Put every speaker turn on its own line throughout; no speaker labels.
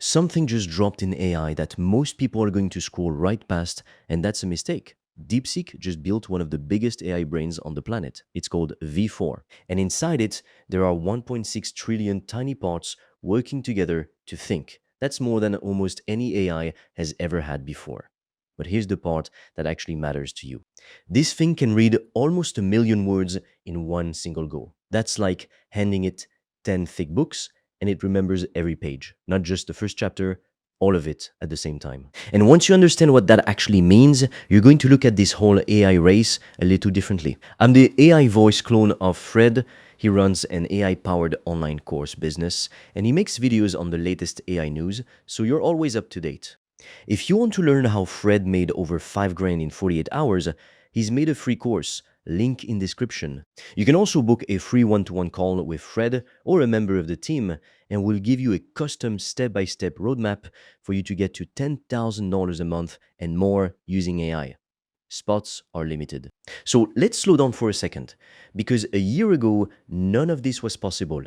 Something just dropped in AI that most people are going to scroll right past, and that's a mistake. DeepSeek just built one of the biggest AI brains on the planet. It's called V4. And inside it, there are 1.6 trillion tiny parts working together to think. That's more than almost any AI has ever had before. But here's the part that actually matters to you. This thing can read almost a million words in one single go. That's like handing it 10 thick books and it remembers every page, not just the first chapter, all of it at the same time. And once you understand what that actually means, you're going to look at this whole AI race a little differently. I'm the AI voice clone of Fred. He runs an AI-powered online course business, and he makes videos on the latest AI news, so you're always up to date. If you want to learn how Fred made over 5 grand in 48 hours, he's made a free course, link in description. You can also book a free one-to-one call with Fred or a member of the team, and we'll give you a custom step-by-step roadmap for you to get to $10,000 a month and more using AI. Spots are limited. So let's slow down for a second, because a year ago, none of this was possible.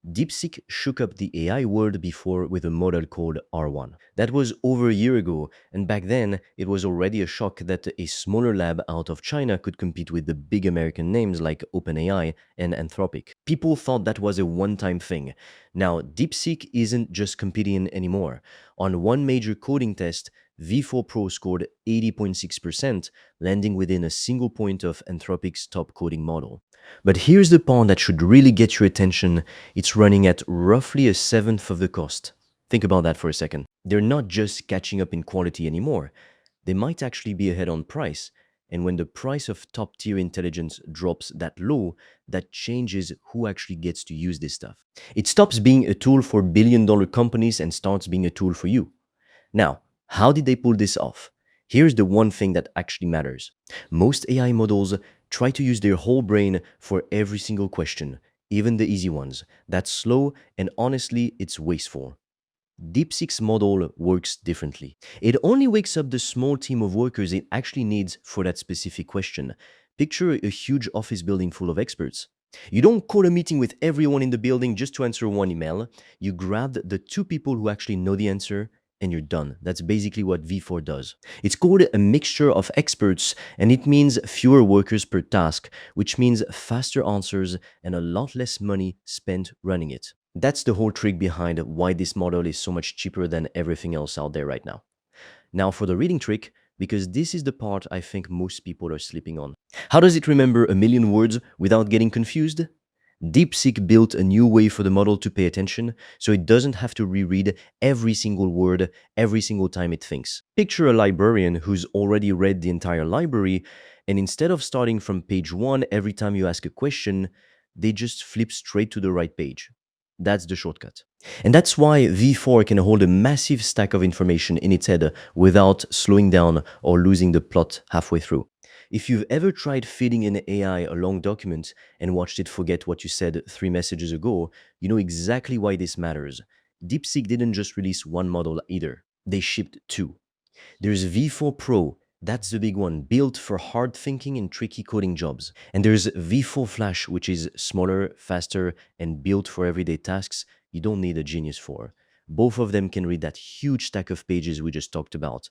DeepSeek shook up the AI world before with a model called R1. That was over a year ago, and back then it was already a shock that a smaller lab out of China could compete with the big American names like OpenAI and Anthropic. People thought that was a one-time thing. Now, DeepSeek isn't just competing anymore. On one major coding test, V4 Pro scored 80.6%, landing within a single point of Anthropic's top coding model. But here's the part that should really get your attention. It's running at roughly a seventh of the cost. Think about that for a second. They're not just catching up in quality anymore. They might actually be ahead on price. And when the price of top-tier intelligence drops that low, that changes who actually gets to use this stuff. It stops being a tool for billion-dollar companies and starts being a tool for you. Now, how did they pull this off? Here's the one thing that actually matters. Most AI models try to use their whole brain for every single question, even the easy ones. That's slow, and honestly, it's wasteful. DeepSeek's model works differently. It only wakes up the small team of workers it actually needs for that specific question. Picture a huge office building full of experts. You don't call a meeting with everyone in the building just to answer one email. You grab the 2 people who actually know the answer, and you're done. That's basically what V4 does. It's called a mixture of experts, and it means fewer workers per task, which means faster answers and a lot less money spent running it. That's the whole trick behind why this model is so much cheaper than everything else out there right now. Now for the reading trick, because this is the part I think most people are sleeping on. How does it remember a million words without getting confused? DeepSeek built a new way for the model to pay attention, so it doesn't have to reread every single word every single time it thinks. Picture a librarian who's already read the entire library, and instead of starting from page 1 every time you ask a question, they just flip straight to the right page. That's the shortcut. And that's why V4 can hold a massive stack of information in its head without slowing down or losing the plot halfway through. If you've ever tried feeding an AI a long document and watched it forget what you said 3 messages ago, you know exactly why this matters. DeepSeek didn't just release one model either. They shipped 2. There's V4 Pro, that's the big one, built for hard thinking and tricky coding jobs. And there's V4 Flash, which is smaller, faster, and built for everyday tasks you don't need a genius for. Both of them can read that huge stack of pages we just talked about.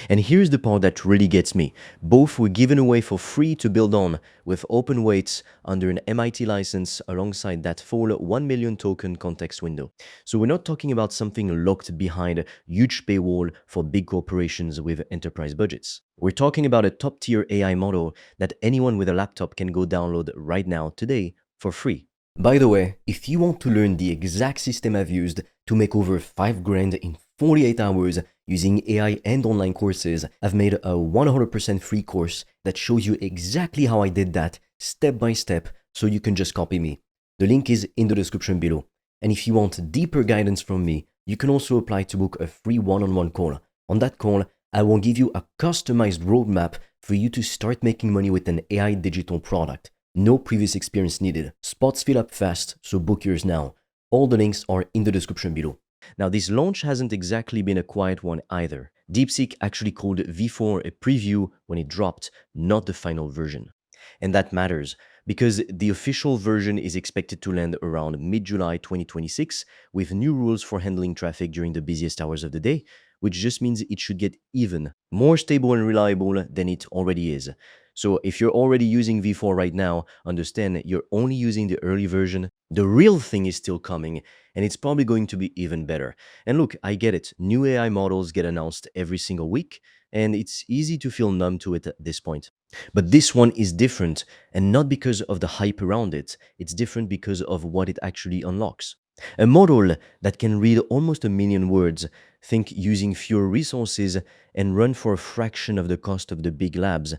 And here's the part that really gets me. Both were given away for free to build on, with open weights under an MIT license alongside that full 1 million token context window. So we're not talking about something locked behind a huge paywall for big corporations with enterprise budgets. We're talking about a top-tier AI model that anyone with a laptop can go download right now, today, for free. By the way, if you want to learn the exact system I've used to make over 5 grand in 48 hours using AI and online courses, I've made a 100% free course that shows you exactly how I did that step by step, so you can just copy me. The link is in the description below. And if you want deeper guidance from me, you can also apply to book a free one-on-one call. On that call, I will give you a customized roadmap for you to start making money with an AI digital product. No previous experience needed. Spots fill up fast, so book yours now. All the links are in the description below. Now, this launch hasn't exactly been a quiet one either. DeepSeek actually called V4 a preview when it dropped, not the final version. And that matters, Because the official version is expected to land around mid-July 2026 with new rules for handling traffic during the busiest hours of the day, which just means it should get even more stable and reliable than it already is. So if you're already using V4 right now, understand you're only using the early version. The real thing is still coming, and it's probably going to be even better. And look, I get it. New AI models get announced every single week, and it's easy to feel numb to it at this point. But this one is different, and not because of the hype around it. It's different because of what it actually unlocks. A model that can read almost a million words, think using fewer resources, and run for a fraction of the cost of the big labs.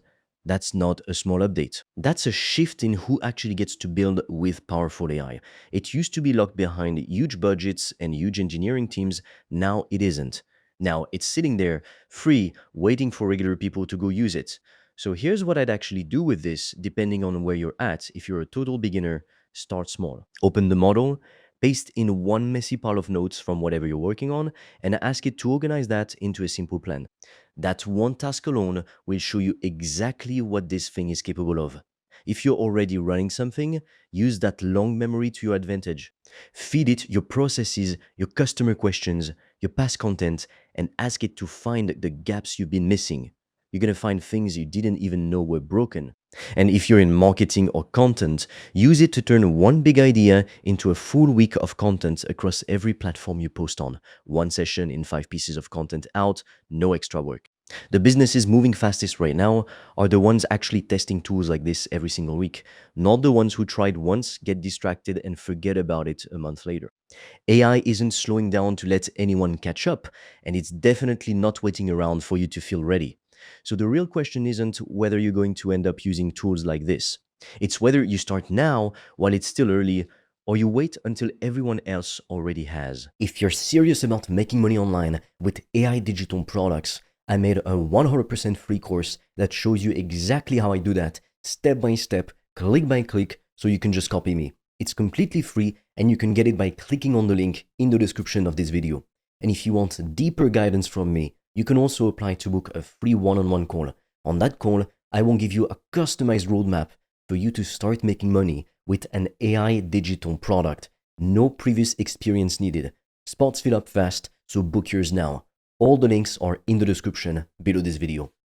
That's not a small update. That's a shift in who actually gets to build with powerful AI. It used to be locked behind huge budgets and huge engineering teams. Now it isn't. Now it's sitting there, free, waiting for regular people to go use it. So here's what I'd actually do with this, depending on where you're at. If you're a total beginner, start small. Open the model, paste in one messy pile of notes from whatever you're working on, and ask it to organize that into a simple plan. That one task alone will show you exactly what this thing is capable of. If you're already running something, use that long memory to your advantage. Feed it your processes, your customer questions, your past content, and ask it to find the gaps you've been missing. You're going to find things you didn't even know were broken. And if you're in marketing or content, use it to turn one big idea into a full week of content across every platform you post on. One session in 5 pieces of content out, no extra work. The businesses moving fastest right now are the ones actually testing tools like this every single week, not the ones who tried once, get distracted, and forget about it a month later. AI isn't slowing down to let anyone catch up, and it's definitely not waiting around for you to feel ready. So the real question isn't whether you're going to end up using tools like this. It's whether you start now while it's still early, or you wait until everyone else already has. If you're serious about making money online with AI digital products, I made a 100% free course that shows you exactly how I do that, step by step, click by click, so you can just copy me. It's completely free, and you can get it by clicking on the link in the description of this video. And if you want deeper guidance from me, you can also apply to book a free one-on-one call. On that call, I will give you a customized roadmap for you to start making money with an AI digital product. No previous experience needed. Spots fill up fast, so book yours now. All the links are in the description below this video.